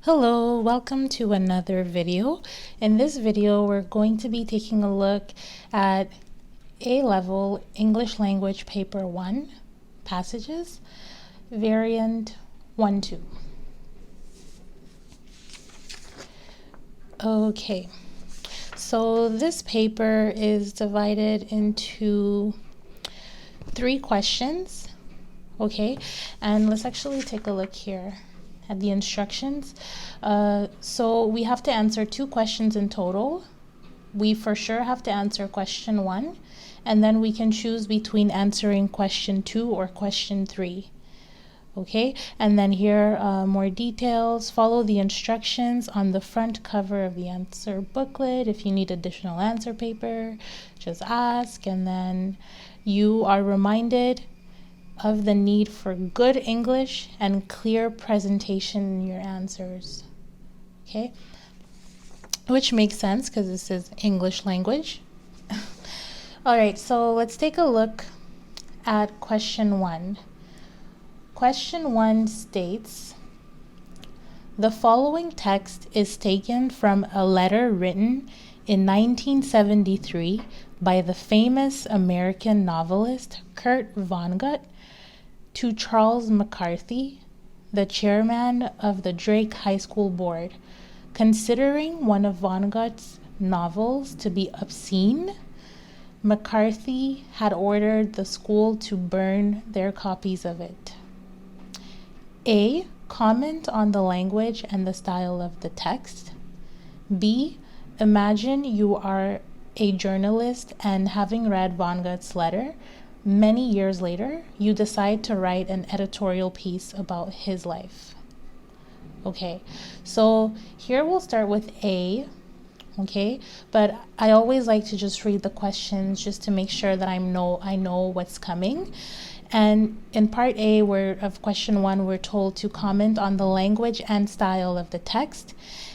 Hello, welcome to another video. In this video, we're going to be taking a look at A-level English Language Paper 1 passages, variant 1-2. Okay, so this paper is divided into 3 questions, okay? And let's actually take a look here at the instructions. So we have to answer 2 questions in total. We for sure have to answer question 1, and then we can choose between answering question 2 or question 3. Okay, and then here more details. Follow the instructions on the front cover of the answer booklet. If you need additional answer paper, just ask, and then you are reminded of the need for good English and clear presentation in your answers. Okay, which makes sense because this is English language. All right, so let's take a look at question 1. Question 1 states, the following text is taken from a letter written in 1973 by the famous American novelist Kurt Vonnegut to Charles McCarthy, the chairman of the Drake High School Board. Considering one of Vonnegut's novels to be obscene, McCarthy had ordered the school to burn their copies of it. A. Comment on the language and the style of the text. B. Imagine you are a journalist and having read Vonnegut's letter, many years later, you decide to write an editorial piece about his life. Okay, so here we'll start with A, okay? But I always like to just read the questions just to make sure that I know what's coming. And in part A of question 1, we're told to comment on the language and style of the text.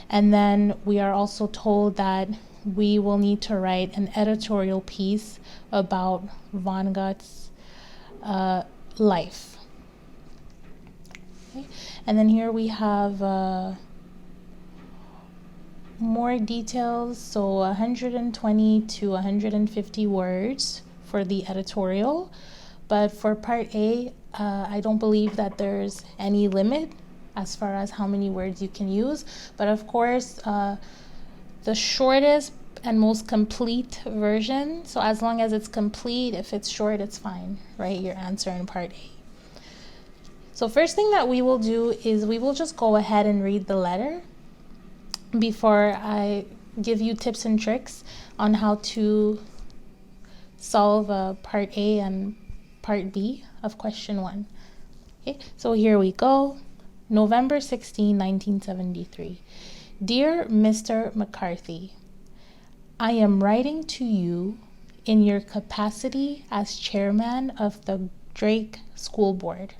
And then we are also told that we will need to write an editorial piece about Vonnegut's life. Okay. And then here we have more details, so 120 to 150 words for the editorial. But for part A, I don't believe that there's any limit as far as how many words you can use. But of course, the shortest and most complete version, so as long as it's complete, if it's short, it's fine, right? Your answer in part A. So first thing that we will do is we will just go ahead and read the letter before I give you tips and tricks on how to solve part A and part B of question 1. Okay, so here we go. November 16, 1973. Dear Mr. McCarthy, I am writing to you in your capacity as chairman of the Drake School Board.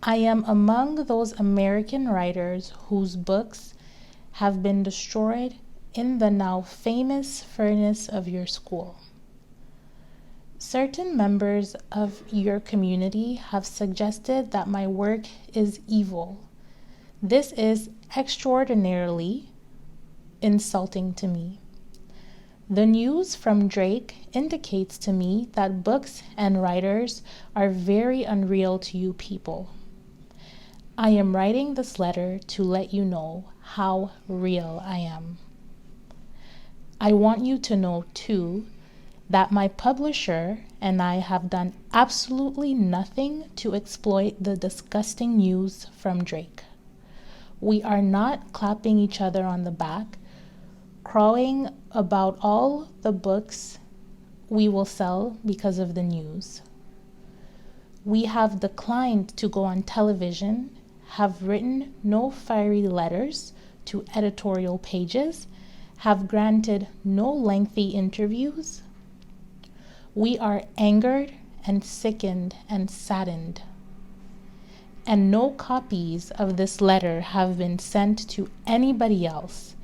I am among those American writers whose books have been destroyed in the now famous furnace of your school. Certain members of your community have suggested that my work is evil. This is extraordinarily insulting to me. The news from Drake indicates to me that books and writers are very unreal to you people. I am writing this letter to let you know how real I am. I want you to know, too, that my publisher and I have done absolutely nothing to exploit the disgusting news from Drake. We are not clapping each other on the back, crowing about all the books we will sell because of the news. We have declined to go on television, have written no fiery letters to editorial pages, have granted no lengthy interviews. We are angered and sickened and saddened. And no copies of this letter have been sent to anybody else.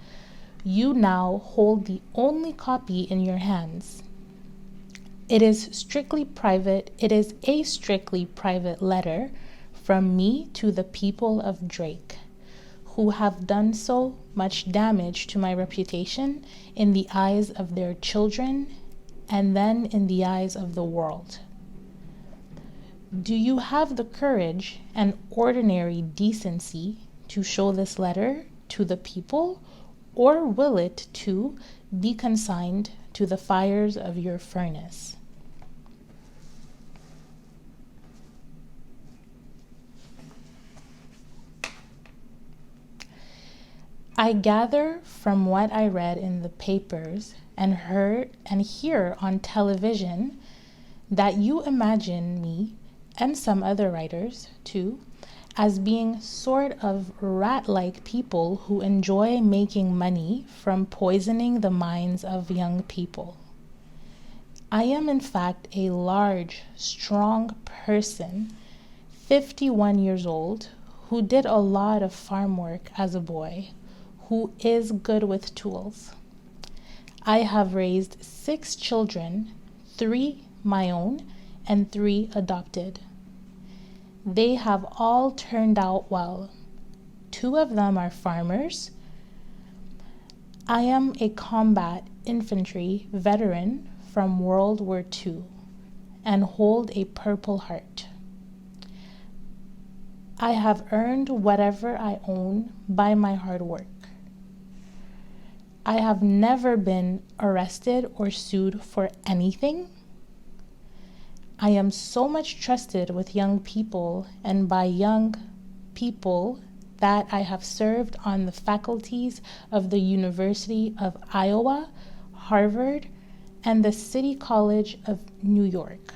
You now hold the only copy in your hands. It is a strictly private letter from me to the people of Drake, who have done so much damage to my reputation in the eyes of their children and then in the eyes of the world. Do you have the courage and ordinary decency to show this letter to the people, or will it too be consigned to the fires of your furnace? I gather from what I read in the papers and heard and hear on television that you imagine me, and some other writers too, as being sort of rat-like people who enjoy making money from poisoning the minds of young people. I am in fact a large, strong person, 51 years old, who did a lot of farm work as a boy, who is good with tools. I have raised 6 children, 3 my own and 3 adopted. They have all turned out well. 2 of them are farmers. I am a combat infantry veteran from World War II and hold a Purple Heart. I have earned whatever I own by my hard work. I have never been arrested or sued for anything. I am so much trusted with young people and by young people that I have served on the faculties of the University of Iowa, Harvard, and the City College of New York.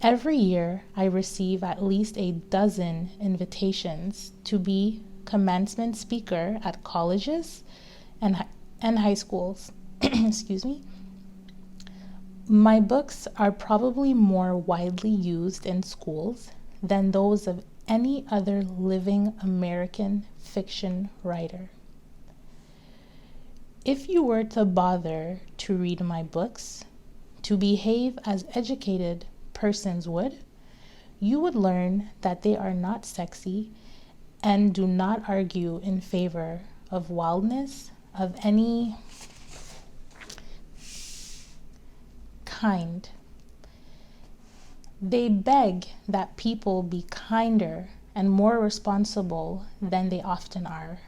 Every year, I receive at least a dozen invitations to be commencement speaker at colleges and high schools. Excuse me. My books are probably more widely used in schools than those of any other living American fiction writer. If you were to bother to read my books, to behave as educated persons would, you would learn that they are not sexy and do not argue in favor of wildness of any kind. They beg that people be kinder and more responsible than they often are.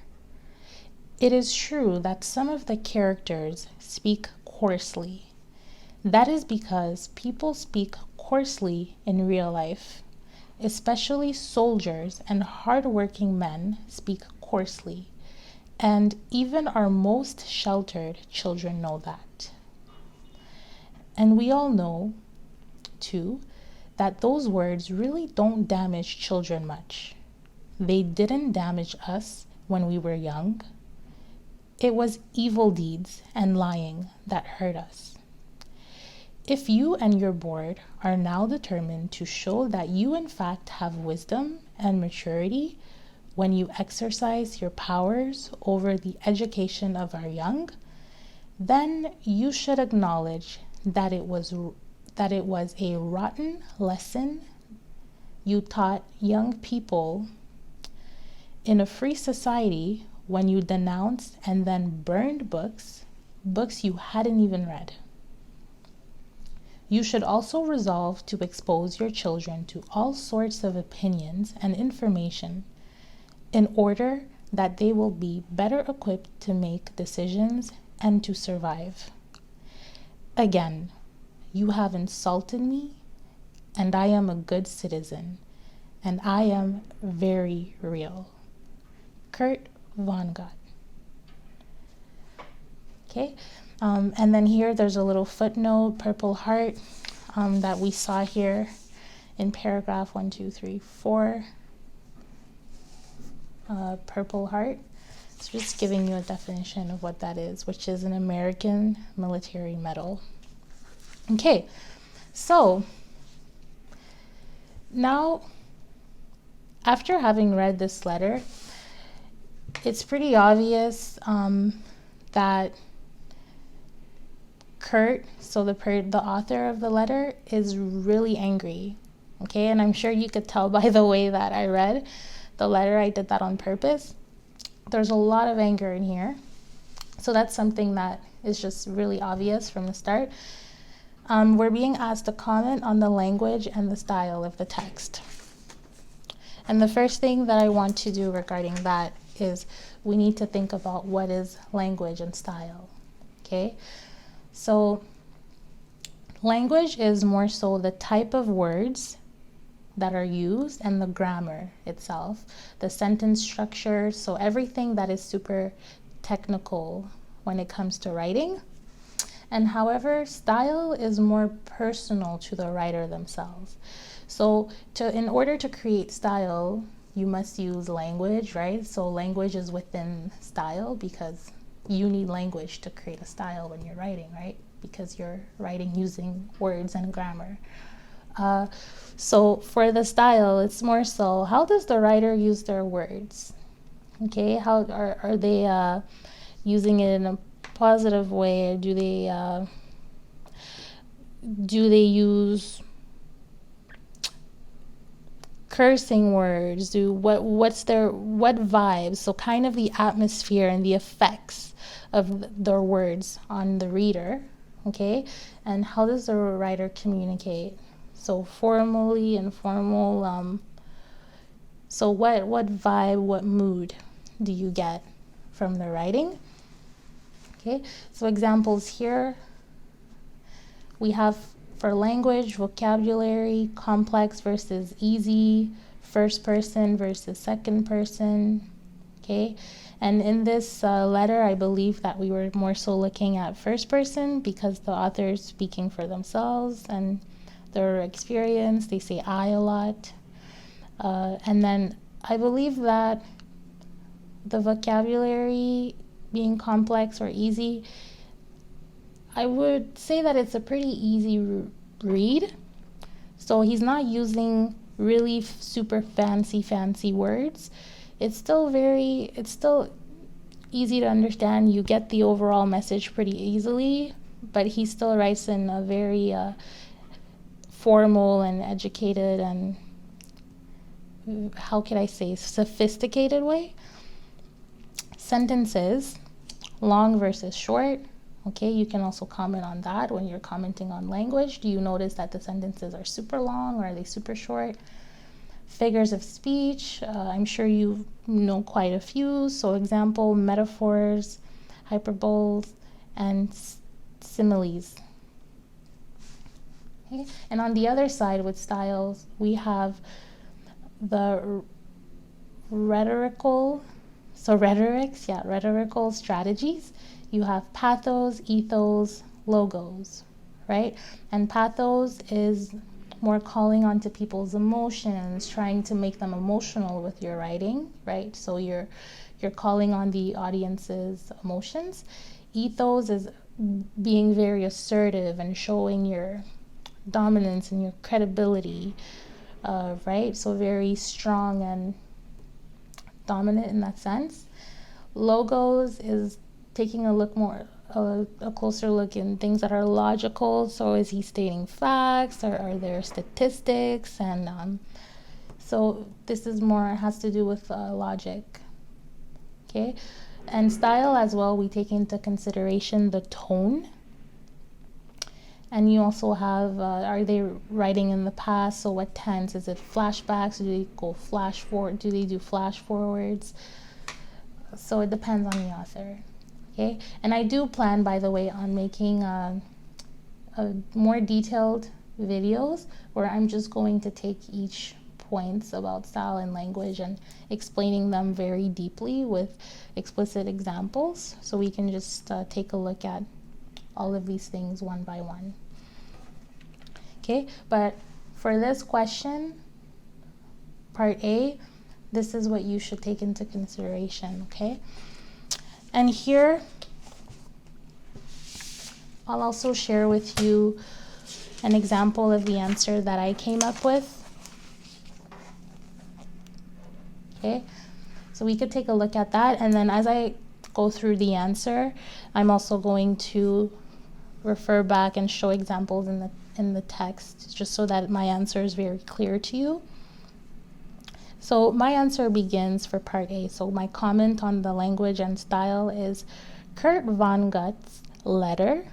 It is true that some of the characters speak coarsely. That is because people speak coarsely in real life. Especially soldiers and hard-working men speak coarsely, and even our most sheltered children know that. And we all know, too, that those words really don't damage children much. They didn't damage us when we were young. It was evil deeds and lying that hurt us. If you and your board are now determined to show that you in fact have wisdom and maturity when you exercise your powers over the education of our young, then you should acknowledge that it was a rotten lesson you taught young people in a free society when you denounced and then burned books you hadn't even read. You should also resolve to expose your children to all sorts of opinions and information in order that they will be better equipped to make decisions and to survive. Again, you have insulted me, and I am a good citizen, and I am very real. Kurt Vonnegut. Okay, and then here there's a little footnote, Purple Heart, that we saw here in paragraph 1, 2, 3, 4. Purple Heart. It's just giving you a definition of what that is, which is an American military medal. Okay, so now after having read this letter, it's pretty obvious that Kurt, so the author of the letter, is really angry. Okay, and I'm sure you could tell by the way that I read the letter. I did that on purpose. there's a lot of anger in here. So that's something that is just really obvious from the start. We're being asked to comment on the language and the style of the text. And the first thing that I want to do regarding that is we need to think about what is language and style. Okay? So language is more so the type of words that are used and the grammar itself, the sentence structure, so everything that is super technical when it comes to writing. And however, style is more personal to the writer themselves. So in order to create style, you must use language, right? So language is within style because you need language to create a style when you're writing, right? Because you're writing using words and grammar. So for the style, it's more so, how does the writer use their words? Okay, how are they using it in a positive way? Do they use cursing words? What vibes? So kind of the atmosphere and the effects of their words on the reader. Okay, and how does the writer communicate? So formally, informal. So what vibe, what mood do you get from the writing? Okay, so examples here. We have for language, vocabulary, complex versus easy, first person versus second person. Okay, and in this letter, I believe that we were more so looking at first person because the author is speaking for themselves and their experience. They say I a lot. And then I believe that the vocabulary being complex or easy, I would say that it's a pretty easy read. So he's not using really super fancy words. It's still easy to understand. You get the overall message pretty easily, but he still writes in a very formal and educated and, how can I say, sophisticated way. Sentences, long versus short. Okay, you can also comment on that when you're commenting on language. Do you notice that the sentences are super long or are they super short? Figures of speech, I'm sure you know quite a few. So example, metaphors, hyperboles, and similes. Okay, and on the other side with styles, we have the rhetorical strategies. You have pathos, ethos, logos, right? And pathos is more calling onto people's emotions, trying to make them emotional with your writing, right? So you're calling on the audience's emotions. Ethos is being very assertive and showing your dominance and your credibility, right? So very strong and dominant in that sense. Logos is taking a closer look in things that are logical. So is he stating facts or are there statistics? And so this is more has to do with logic. Okay, and style as well. We take into consideration the tone. And you also have, are they writing in the past? So what tense? Is it flashbacks? Do they go flash forward? Do they do flash forwards? So it depends on the author. Okay, and I do plan, by the way, on making a more detailed videos where I'm just going to take each points about style and language and explaining them very deeply with explicit examples, so we can just take a look at all of these things one by one. Okay, but for this question, part A, this is what you should take into consideration, okay? And here, I'll also share with you an example of the answer that I came up with. Okay, so we could take a look at that, and then as I go through the answer, I'm also going to refer back and show examples in the text, just so that my answer is very clear to you. So my answer begins for part A. So my comment on the language and style is Kurt Vonnegut's letter.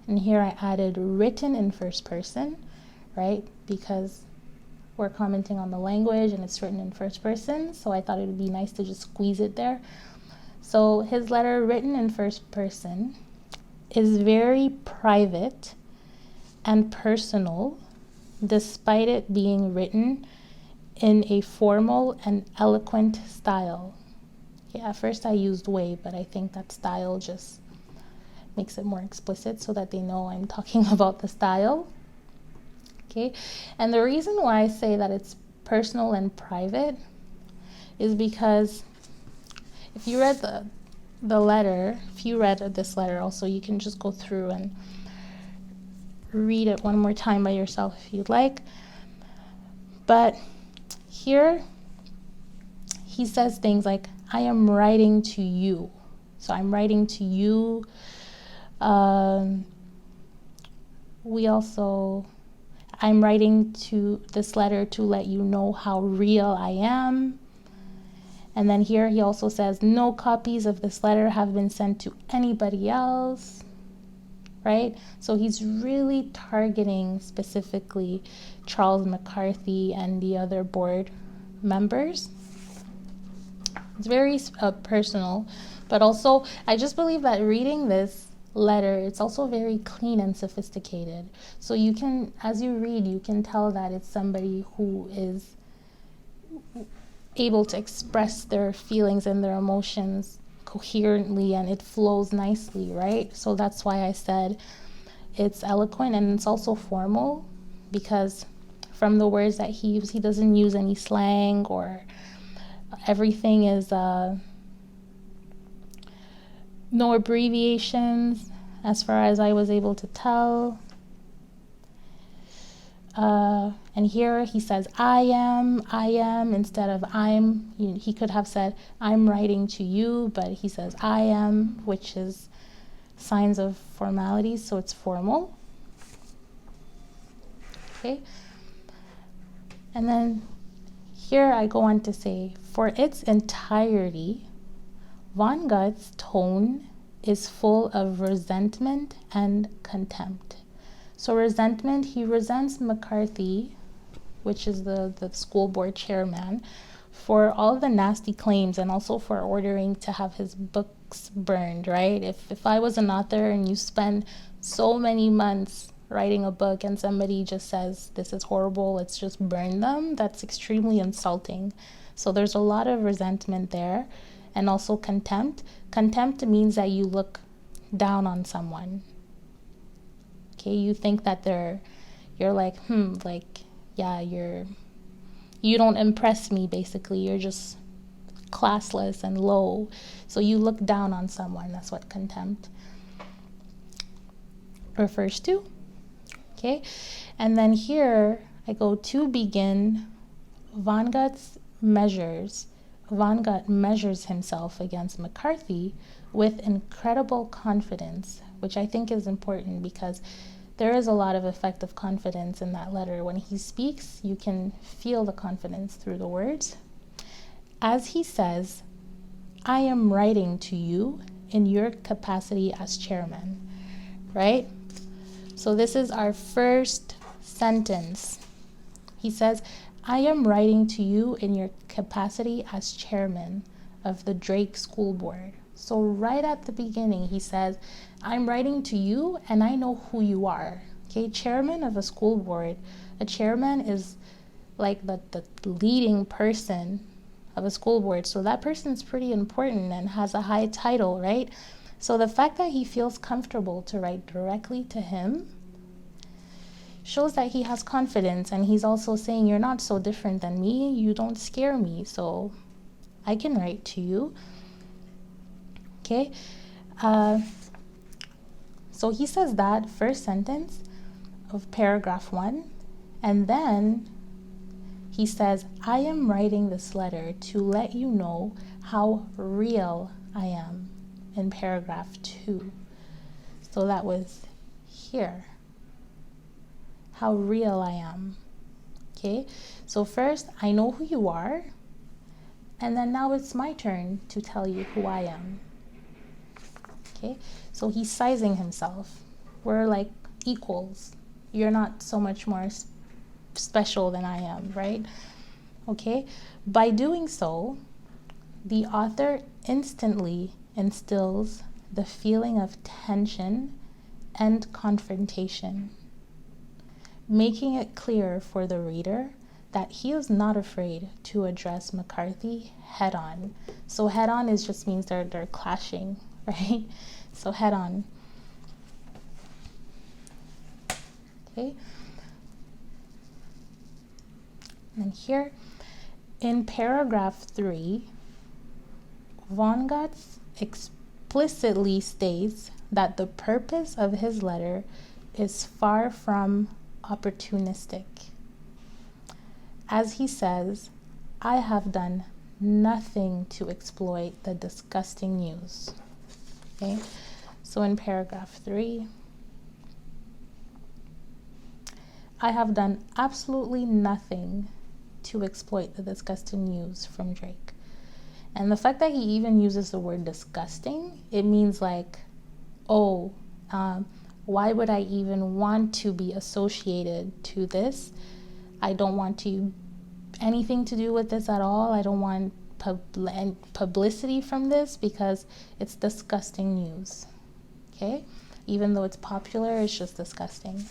And here I added written in first person, right? Because we're commenting on the language and it's written in first person. So I thought it would be nice to just squeeze it there. So his letter written in first person is very private and personal, despite it being written in a formal and eloquent style. Yeah, at first I used way, but I think that style just makes it more explicit so that they know I'm talking about the style. Okay, and the reason why I say that it's personal and private is because if you read the letter, if you read this letter also, you can just go through and read it one more time by yourself if you'd like. But here he says things like, I am writing to you. So I'm writing to you. I'm writing to this letter to let you know how real I am. And then here he also says, no copies of this letter have been sent to anybody else, right? So he's really targeting specifically Charles McCarthy and the other board members. It's very personal, but also I just believe that reading this letter, it's also very clean and sophisticated. So you can, as you read, you can tell that it's somebody who is able to express their feelings and their emotions coherently, and it flows nicely, right? So that's why I said it's eloquent, and it's also formal, because from the words that he uses, he doesn't use any slang, or everything is no abbreviations as far as I was able to tell. And here he says I am instead of I'm. He could have said I'm writing to you, but he says I am, which is signs of formality, so it's formal. Okay. And then here I go on to say, for its entirety, Vonnegut's tone is full of resentment and contempt. So resentment, he resents McCarthy, which is the school board chairman, for all the nasty claims and also for ordering to have his books burned, right? If I was an author and you spend so many months writing a book and somebody just says, this is horrible, let's just burn them, that's extremely insulting. So there's a lot of resentment there, and also contempt. Contempt means that you look down on someone. Okay, you think that you're like, yeah, you don't impress me, basically. You're just classless and low. So you look down on someone. That's what contempt refers to. Okay, and then here I go to begin. Vonnegut measures himself against McCarthy with incredible confidence, which I think is important because there is a lot of effective confidence in that letter. When he speaks, you can feel the confidence through the words. As he says, I am writing to you in your capacity as chairman, right? So this is our first sentence. He says, I am writing to you in your capacity as chairman of the Drake School Board. So right at the beginning, he says, I'm writing to you and I know who you are. Okay, chairman of a school board. A chairman is like the leading person of a school board. So that person's pretty important and has a high title, right? So the fact that he feels comfortable to write directly to him shows that he has confidence, and he's also saying, you're not so different than me, you don't scare me, so I can write to you. Okay, so he says that first sentence of paragraph 1, and then he says, I am writing this letter to let you know how real I am, in paragraph 2. So that was here. How real I am. Okay, so first I know who you are, and then now it's my turn to tell you who I am. Okay, so he's sizing himself. We're like equals. You're not so much more special than I am, right? Okay, by doing so, the author instantly instills the feeling of tension and confrontation, making it clear for the reader that he is not afraid to address McCarthy head on. So head on just means they're clashing, right? So head on. Okay. And here in paragraph 3, Vonnegut explicitly states that the purpose of his letter is far from opportunistic. As he says, I have done nothing to exploit the disgusting news. Okay, so in paragraph 3, I have done absolutely nothing to exploit the disgusting news from Drake. And the fact that he even uses the word disgusting, it means like, oh, why would I even want to be associated to this? I don't want anything to do with this at all. I don't want publicity from this because it's disgusting news. Okay? Even though it's popular, it's just disgusting.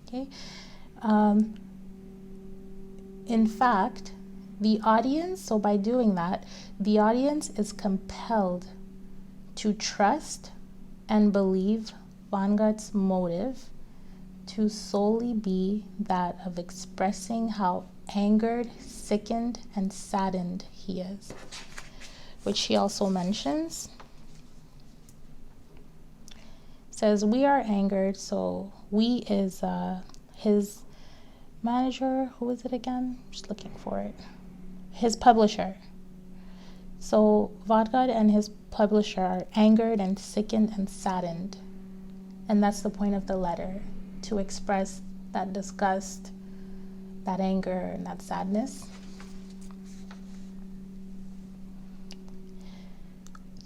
Okay? In fact, the audience, so by doing that, the audience is compelled to trust and believe Vonnegut's motive to solely be that of expressing how angered, sickened, and saddened he is, which he also mentions. Says, we are angered, so we is his manager, who is it again? Just looking for it. His publisher. So Vonnegut and his publisher are angered and sickened and saddened. And that's the point of the letter, to express that disgust, that anger, and that sadness.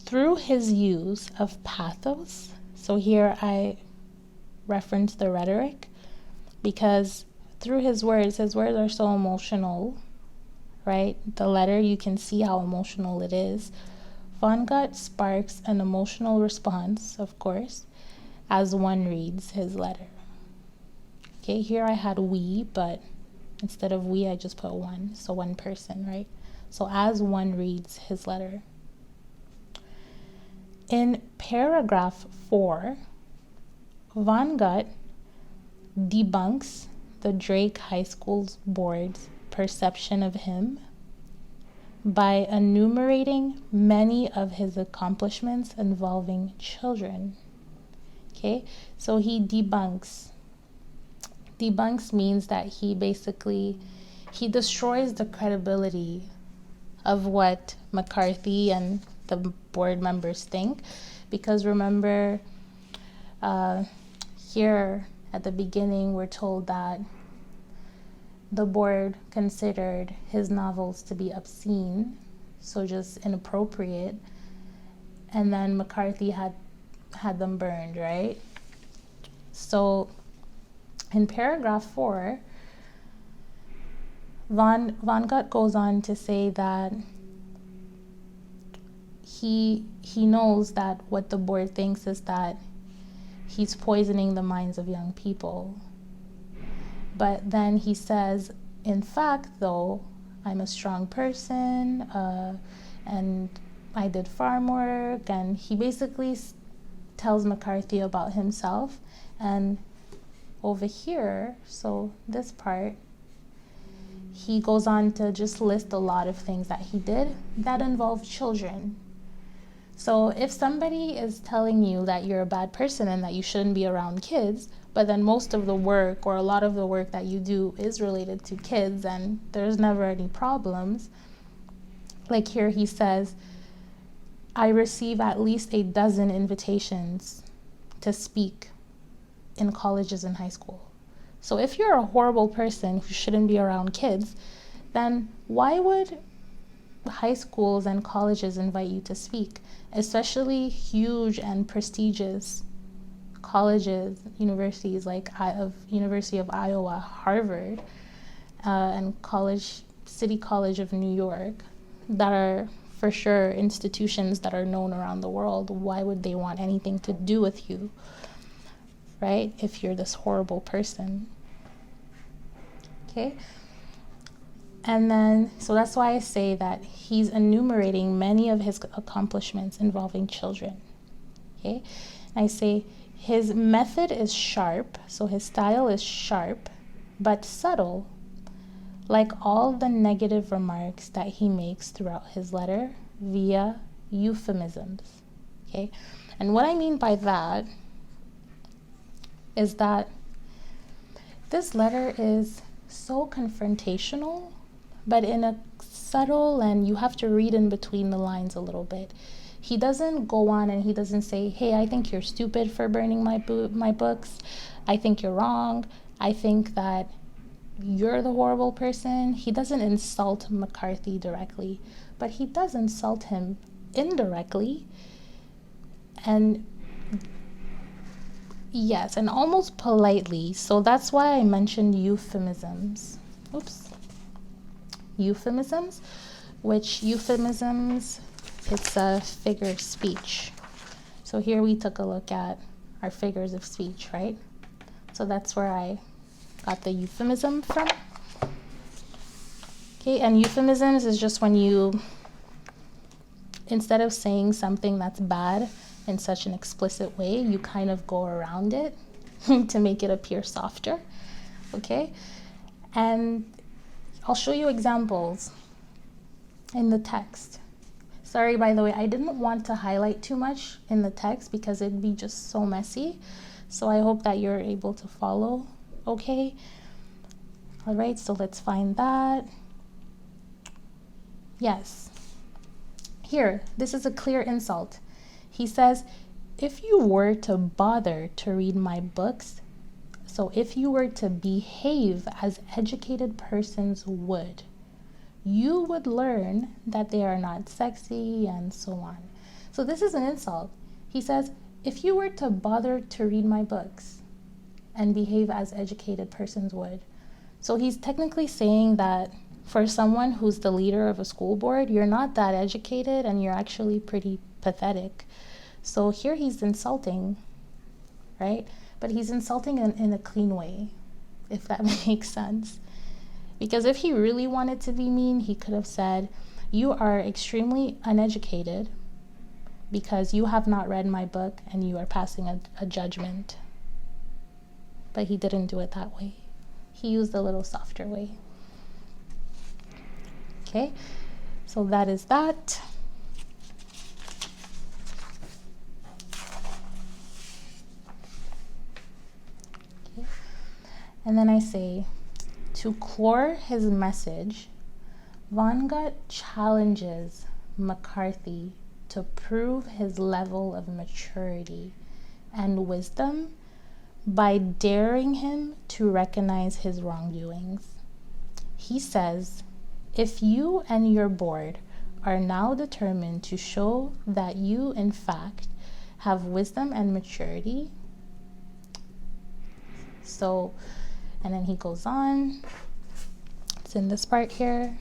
Through his use of pathos, so here I reference the rhetoric, because through his words are so emotional, right? The letter, you can see how emotional it is. Vonnegut sparks an emotional response, of course, as one reads his letter. Okay, here I had we, but instead of we, I just put one, so one person, right? So as one reads his letter. In paragraph 4, Vonnegut debunks the Drake High School's board's perception of him by enumerating many of his accomplishments involving children. Okay, so he debunks. Debunks means that he destroys the credibility of what McCarthy and the board members think, because remember, here at the beginning we're told that the board considered his novels to be obscene, so just inappropriate, and then McCarthy had them burned, right? So in paragraph 4, Vonnegut goes on to say that he knows that what the board thinks is that he's poisoning the minds of young people. But then he says, in fact, though, I'm a strong person, and I did farm work, and he basically tells McCarthy about himself. And over here, so this part, he goes on to just list a lot of things that he did that involve children. So if somebody is telling you that you're a bad person and that you shouldn't be around kids, but then most of the work or a lot of the work that you do is related to kids and there's never any problems, like here he says, I receive at least 12 invitations to speak in colleges and high school. So if you're a horrible person who shouldn't be around kids, then why would high schools and colleges invite you to speak, especially huge and prestigious colleges, universities like University of Iowa, Harvard, and City College of New York, that are for sure institutions that are known around the world. Why would they want anything to do with you, right? If you're this horrible person. Okay? And then, so that's why I say that he's enumerating many of his accomplishments involving children. Okay? I say his method is sharp, so his style is sharp, but subtle, like all the negative remarks that he makes throughout his letter via euphemisms. Okay? And what I mean by that is that this letter is so confrontational, but in a subtle, and you have to read in between the lines a little bit. He doesn't go on and he doesn't say, hey, I think you're stupid for burning my books. I think you're wrong. I think that you're the horrible person. He doesn't insult McCarthy directly, but he does insult him indirectly. And yes, and almost politely. So that's why I mentioned euphemisms. Euphemisms, which euphemisms, it's a figure of speech. So here we took a look at our figures of speech, right? So that's where I got the euphemism from. Okay, and euphemisms is just when you, instead of saying something that's bad in such an explicit way, you kind of go around it to make it appear softer. Okay, and I'll show you examples in the text. Sorry, by the way, I didn't want to highlight too much in the text because it'd be just so messy. So I hope that you're able to follow, okay? All right, so let's find that. Yes. Here, this is a clear insult. He says, if you were to bother to read my books, so if you were to behave as educated persons would, you would learn that they are not sexy and so on. So this is an insult. He says, if you were to bother to read my books and behave as educated persons would. So he's technically saying that for someone who's the leader of a school board, you're not that educated and you're actually pretty pathetic. So here he's insulting, right? But he's insulting in a clean way, if that makes sense. Because if he really wanted to be mean, he could have said, you are extremely uneducated because you have not read my book and you are passing a judgment. But he didn't do it that way. He used a little softer way. Okay, so that is that. Okay. And then I say, to core his message, Vonnegut challenges McCarthy to prove his level of maturity and wisdom by daring him to recognize his wrongdoings. He says, if you and your board are now determined to show that you, in fact, have wisdom and maturity, so, and then he goes on, it's in this part here.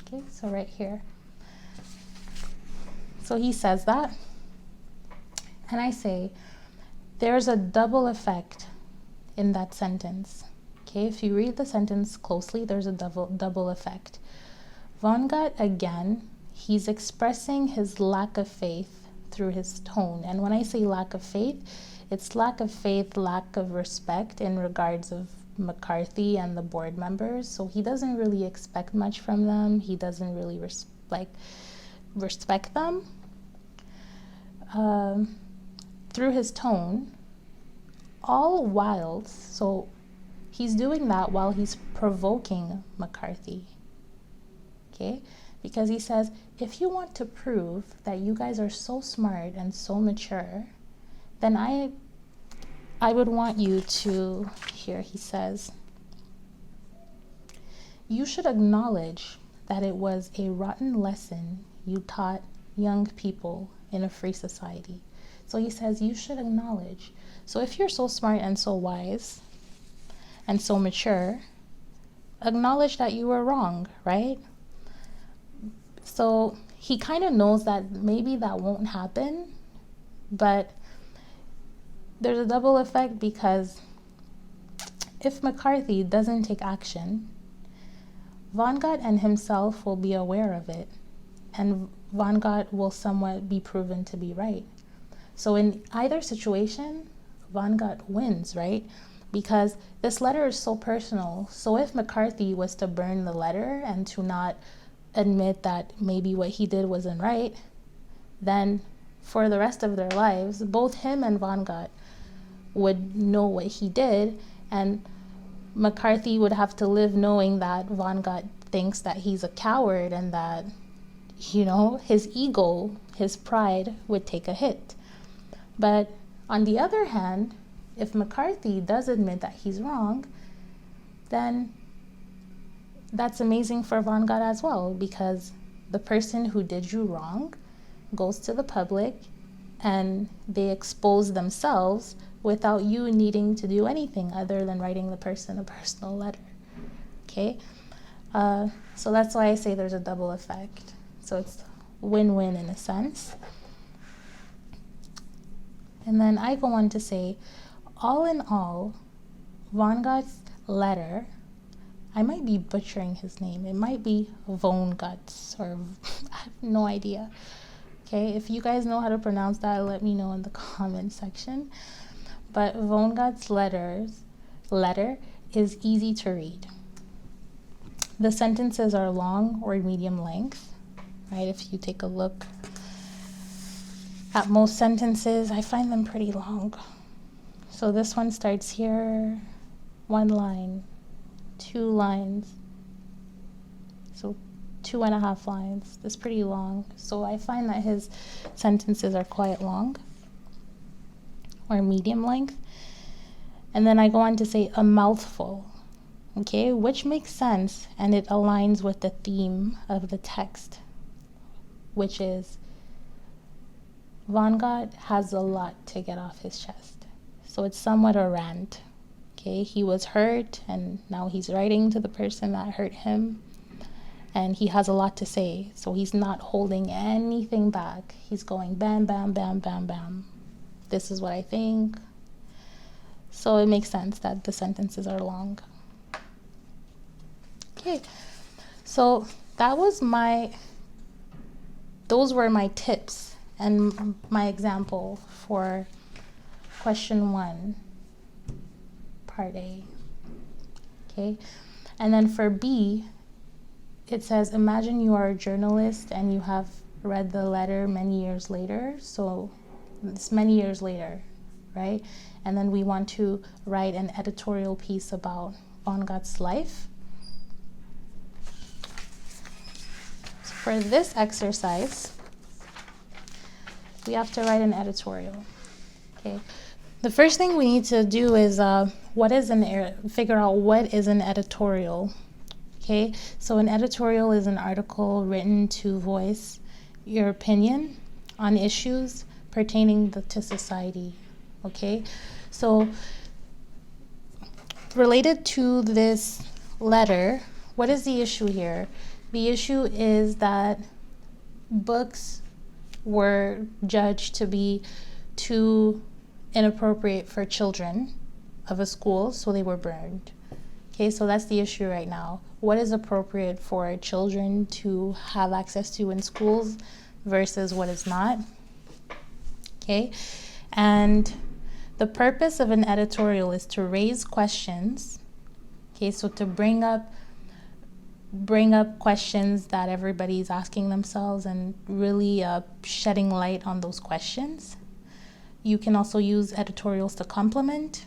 Okay, so right here. So he says that, and I say, there's a double effect in that sentence. Okay, if you read the sentence closely, there's a double effect. Vonnegut, again, he's expressing his lack of faith through his tone. And when I say lack of faith, it's lack of faith, lack of respect in regards of McCarthy and the board members. So he doesn't really expect much from them. He doesn't really respect them. Through his tone, all while, so he's doing that while he's provoking McCarthy. Okay, because he says, if you want to prove that you guys are so smart and so mature, then I would want you to, here he says, you should acknowledge that it was a rotten lesson you taught young people in a free society. So he says you should acknowledge. So if you're so smart and so wise and so mature, acknowledge that you were wrong, right? So he kind of knows that maybe that won't happen, but there's a double effect, because if McCarthy doesn't take action, Vonnegut and himself will be aware of it, and Vonnegut will somewhat be proven to be right. So in either situation, Vonnegut wins, right? Because this letter is so personal. So if McCarthy was to burn the letter and to not admit that maybe what he did wasn't right, then for the rest of their lives, both him and Vonnegut would know what he did, and McCarthy would have to live knowing that Vonnegut thinks that he's a coward, and that, you know, his ego, his pride would take a hit. But on the other hand, if McCarthy does admit that he's wrong, then that's amazing for Vonnegut as well, because the person who did you wrong goes to the public and they expose themselves without you needing to do anything other than writing the person a personal letter. Okay? So that's why I say there's a double effect. So it's win-win in a sense. And then I go on to say, all in all, Vonnegut's letter, I might be butchering his name. It might be Vonnegut, or I have no idea. Okay, if you guys know how to pronounce that, let me know in the comment section. But Vonnegut's letter is easy to read. The sentences are long or medium length, right? If you take a look at most sentences, I find them pretty long. So this one starts here, 1 line, 2 lines, so 2.5 lines. That's pretty long. So I find that his sentences are quite long, or medium length. And then I go on to say a mouthful, okay, which makes sense, and it aligns with the theme of the text, which is Vonnegut has a lot to get off his chest. So it's somewhat a rant. Okay, he was hurt, and now he's writing to the person that hurt him, and he has a lot to say. So he's not holding anything back. He's going bam, bam, bam, bam, bam. This is what I think. So it makes sense that the sentences are long. Okay, so those were my tips and my example for question 1, part A. Okay, and then for B, it says, imagine you are a journalist and you have read the letter many years later. So it's many years later, right? And then we want to write an editorial piece about Vonnegut's life. So for this exercise, we have to write an editorial. Okay. The first thing we need to do is figure out what is an editorial. Okay. So an editorial is an article written to voice your opinion on issues pertaining to society. Okay. So related to this letter, what is the issue here? The issue is that books were judged to be too inappropriate for children of a school, so they were burned. Okay, so that's the issue right now. What is appropriate for children to have access to in schools versus what is not? Okay, and the purpose of an editorial is to raise questions. Okay, so to bring up questions that everybody's asking themselves and really shedding light on those questions. You can also use editorials to compliment,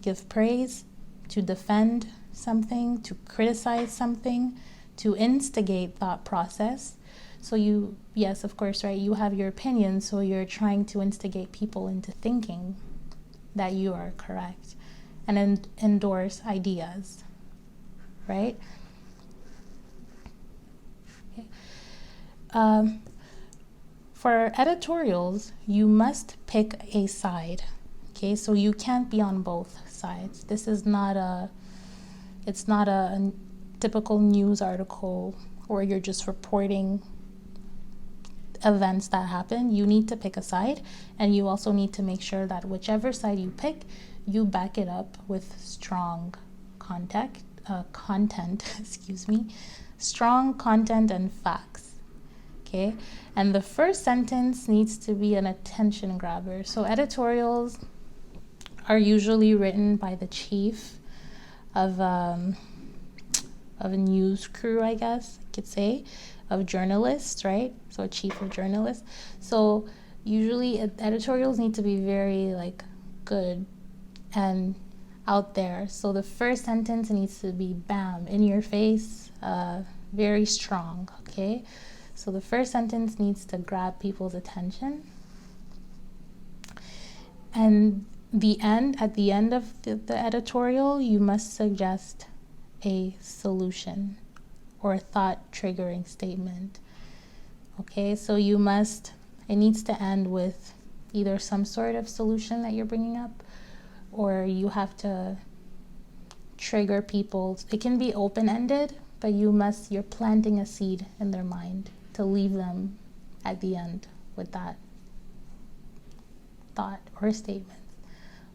give praise, to defend something, to criticize something, to instigate thought process. So you, yes, of course, right, you have your opinion, so you're trying to instigate people into thinking that you are correct and endorse ideas, right? Okay. For editorials, you must pick a side. Okay, so you can't be on both sides. This is not it's not a typical news article where you're just reporting events that happen. You need to pick a side, and you also need to make sure that whichever side you pick, you back it up with strong content, strong content and facts. Okay, and the first sentence needs to be an attention grabber. So editorials are usually written by the chief of a news crew, I guess I could say, of journalists, right? So a chief of journalists. So usually editorials need to be very good and out there. So the first sentence needs to be bam, in your face, very strong, okay? So the first sentence needs to grab people's attention. And at the end of the editorial, you must suggest a solution or a thought triggering statement. Okay, so it needs to end with either some sort of solution that you're bringing up, or you have to trigger people. It can be open-ended, but you're planting a seed in their mind to leave them at the end with that thought or statement.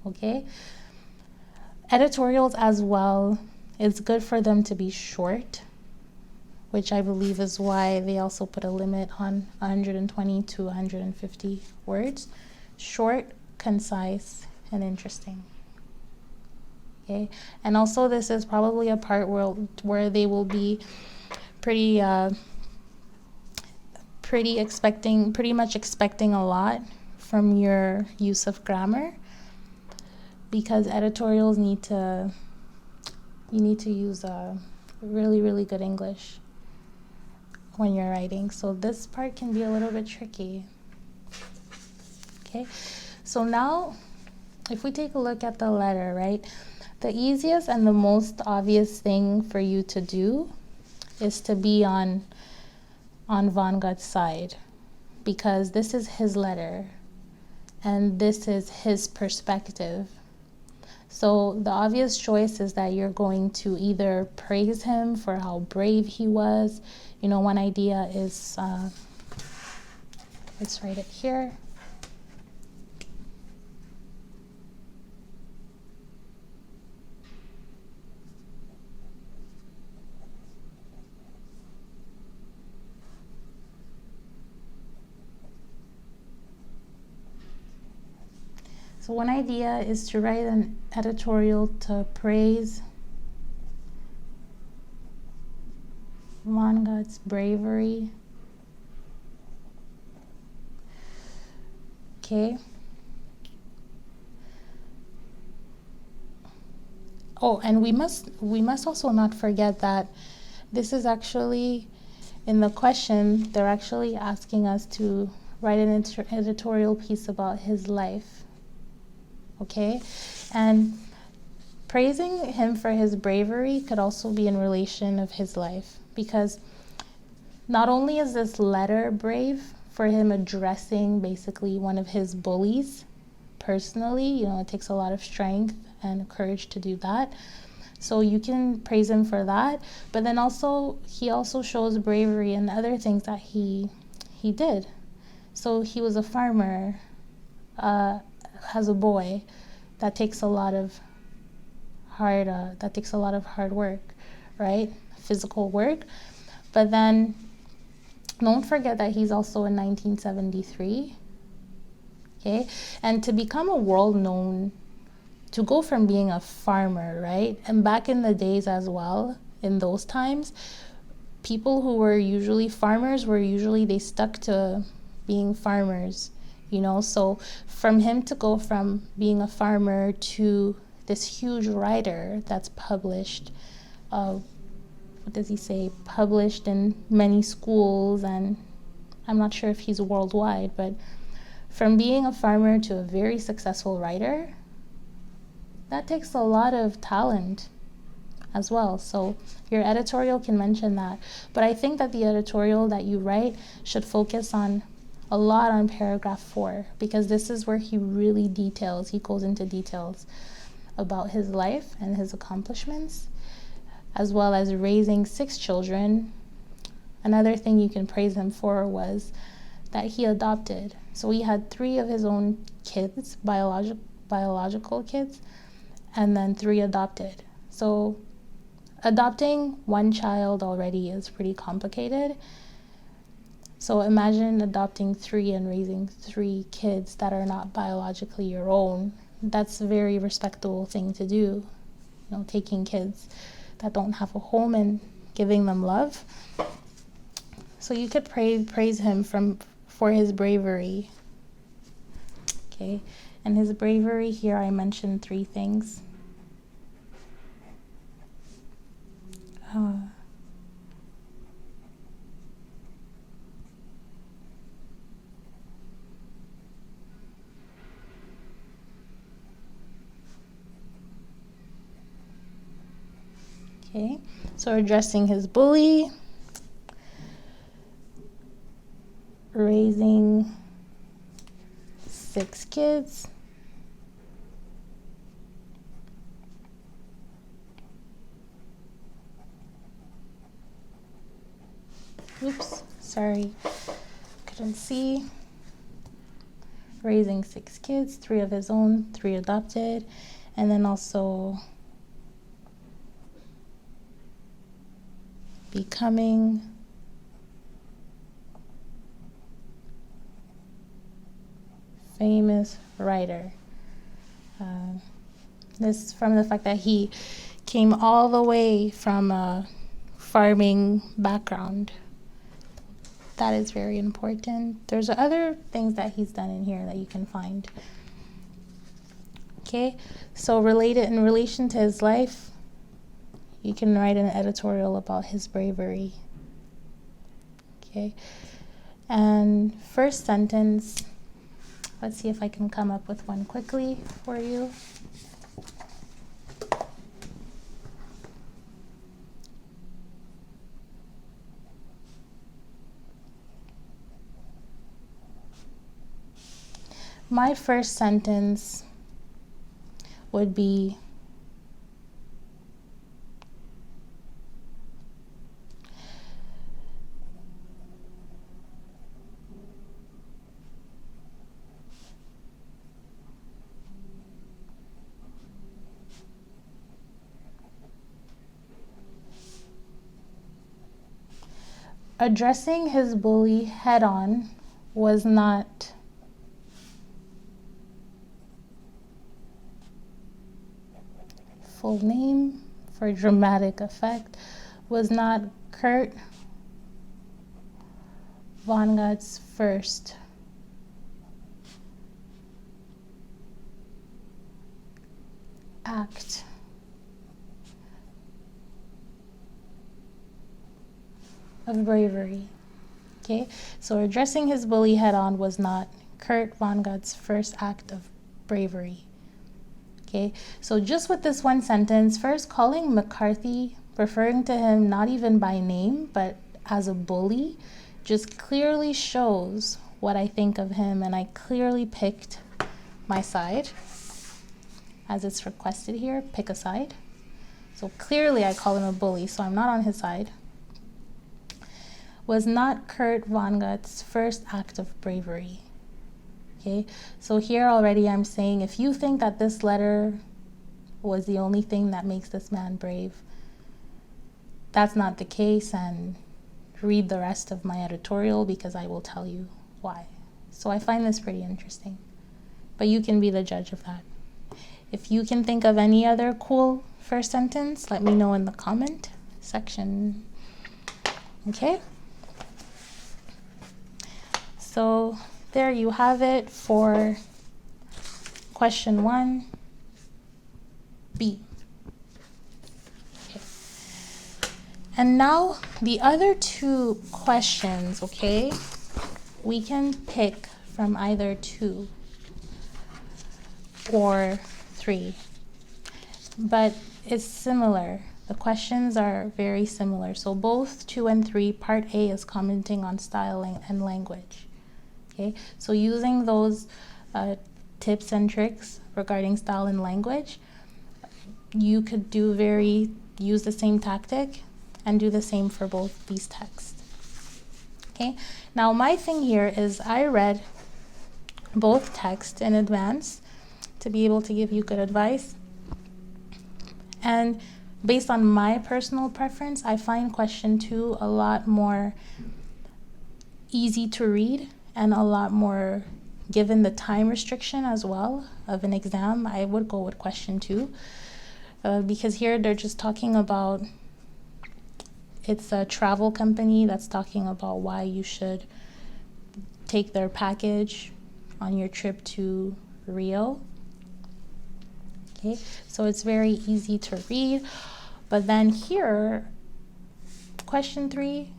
Okay? Editorials as well, it's good for them to be short, which I believe is why they also put a limit on 120 to 150 words. Short, concise, and interesting. Okay? And also this is probably a part where they will be pretty much expecting a lot from your use of grammar, because editorials you need to use really, really good English when you're writing. So this part can be a little bit tricky. Okay, so now if we take a look at the letter, right, the easiest and the most obvious thing for you to do is to be on Von Gogh's side, because this is his letter and this is his perspective. So the obvious choice is that you're going to either praise him for how brave he was. One idea is, let's write it here. So one idea is to write an editorial to praise Von Gogh's bravery. Okay. Oh, and we must also not forget that this is actually, in the question, they're actually asking us to write an editorial piece about his life. Okay, and praising him for his bravery could also be in relation of his life, because not only is this letter brave for him addressing basically one of his bullies personally, it takes a lot of strength and courage to do that. So you can praise him for that, but then he also shows bravery in other things that he did. So he was a farmer, has a boy. That takes a lot of hard work, right? Physical work. But then don't forget that he's also in 1973. Okay? And to become to go from being a farmer, right? And back in the days as well, in those times, people who were usually farmers they stuck to being farmers. So from him to go from being a farmer to this huge writer that's published, what what does he say, published in many schools, and I'm not sure if he's worldwide, but from being a farmer to a very successful writer, that takes a lot of talent as well. So your editorial can mention that. But I think that the editorial that you write should focus on a lot on paragraph 4, because this is where he really details, he goes into details about his life and his accomplishments, as well as raising 6 children. Another thing you can praise him for was that he adopted. So he had 3 of his own kids, biological kids, and then 3 adopted. So adopting 1 child already is pretty complicated. So imagine adopting 3 and raising 3 kids that are not biologically your own. That's a very respectable thing to do. You know, taking kids that don't have a home and giving them love. So you could praise him for his bravery. Okay, and his bravery here, I mentioned 3 things. Okay, so addressing his bully, raising 6 kids, oops, sorry, couldn't see, raising 6 kids, 3 of his own, 3 adopted, and then also becoming famous writer. This from the fact that he came all the way from a farming background. That is very important. There's other things that he's done in here that you can find. Okay, so in relation to his life, you can write an editorial about his bravery. Okay, and first sentence, let's see if I can come up with one quickly for you. My first sentence would be, addressing his bully head on was not full name for dramatic effect, was not Kurt Vonnegut's first act of bravery. Okay, so addressing his bully head on was not Kurt Vonnegut's first act of bravery. Okay, so just with this one sentence, first calling McCarthy, referring to him not even by name, but as a bully, just clearly shows what I think of him, and I clearly picked my side, as it's requested here, pick a side. So clearly I call him a bully, so I'm not on his side. Was not Kurt Vonnegut's first act of bravery. Okay, so here already I'm saying, if you think that this letter was the only thing that makes this man brave, that's not the case, and read the rest of my editorial because I will tell you why. So I find this pretty interesting, but you can be the judge of that. If you can think of any other cool first sentence, let me know in the comment section. Okay, so there you have it for question 1B. Okay. And now the other two questions, okay, we can pick from either 2 or 3, but it's similar. The questions are very similar. So both 2 and 3, part A is commenting on style and language. Okay, so using those tips and tricks regarding style and language, you could use the same tactic and do the same for both these texts. Okay, now my thing here is I read both texts in advance to be able to give you good advice. And based on my personal preference, I find question 2 a lot more easy to read and a lot more, given the time restriction as well of an exam, I would go with question 2. Because here they're just talking about, it's a travel company that's talking about why you should take their package on your trip to Rio. Okay, so it's very easy to read. But then here, question 3,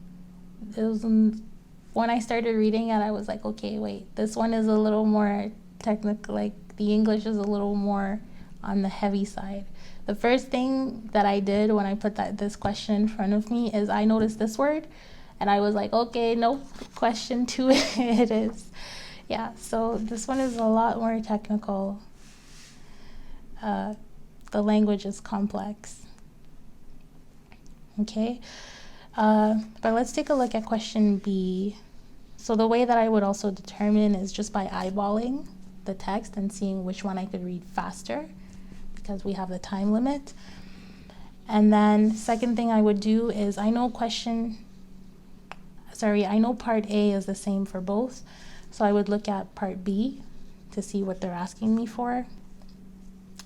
when I started reading it, I was like, okay, wait, this one is a little more technical, like the English is a little more on the heavy side. The first thing that I did when I put this question in front of me is I noticed this word, and I was like, okay, nope, question 2 it is. Yeah, so this one is a lot more technical. The language is complex. Okay, but let's take a look at question B. So the way that I would also determine is just by eyeballing the text and seeing which one I could read faster, because we have the time limit. And then second thing I would do is I know part A is the same for both, so I would look at part B to see what they're asking me for.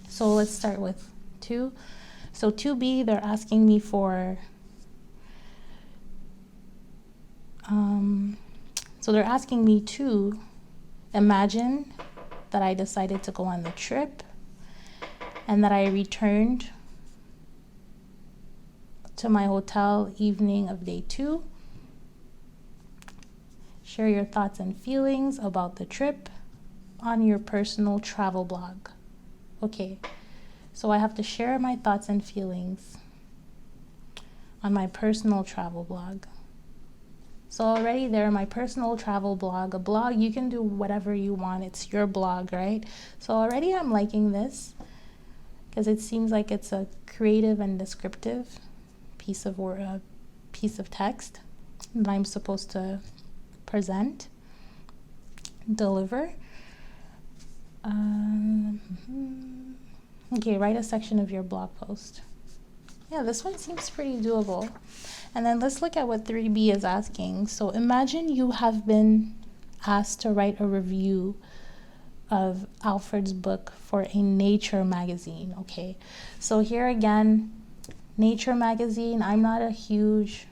So let's start with 2. So 2B, they're asking me for, so they're asking me to imagine that I decided to go on the trip and that I returned to my hotel evening of day 2. Share your thoughts and feelings about the trip on your personal travel blog. Okay, so I have to share my thoughts and feelings on my personal travel blog. So already there, my personal travel blog. A blog, you can do whatever you want. It's your blog, right? So already I'm liking this because it seems like it's a creative and descriptive piece of text that I'm supposed to present, deliver. Okay, write a section of your blog post. Yeah, this one seems pretty doable. And then let's look at what 3B is asking. So imagine you have been asked to write a review of Alfred's book for a Nature magazine. Okay, so here again, Nature magazine, I'm not a huge,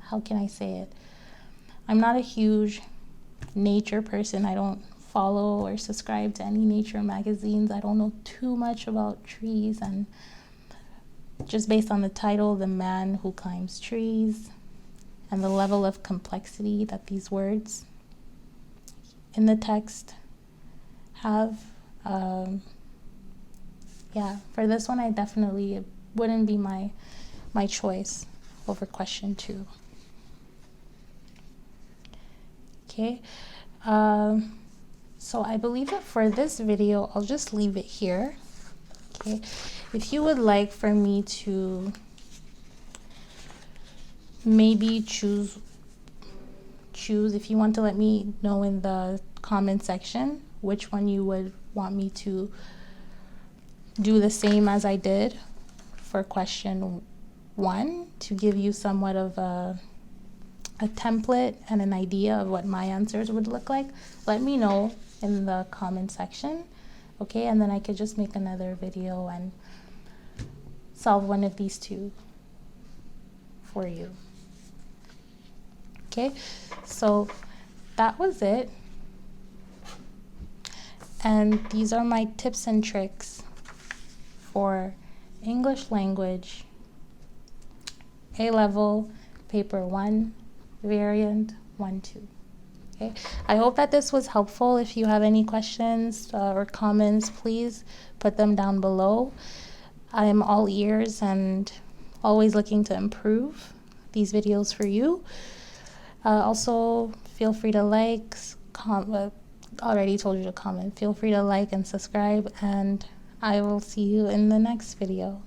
how can I say it? I'm not a huge nature person. I don't follow or subscribe to any nature magazines. I don't know too much about trees, and just based on the title, The Man Who Climbs Trees, and the level of complexity that these words in the text have, yeah, for this one, it wouldn't be my choice over question 2. Okay, so I believe that for this video, I'll just leave it here. Okay, if you would like for me to maybe choose, if you want to let me know in the comment section which one you would want me to do the same as I did for question 1, to give you somewhat of a template and an idea of what my answers would look like, let me know in the comment section. Okay, and then I could just make another video and solve one of these 2 for you. Okay, so that was it. And these are my tips and tricks for English language A-level, paper 1, variant 1-2. Okay. I hope that this was helpful. If you have any questions or comments, please put them down below. I am all ears and always looking to improve these videos for you. Also, feel free to like, already told you to comment. Feel free to like and subscribe, and I will see you in the next video.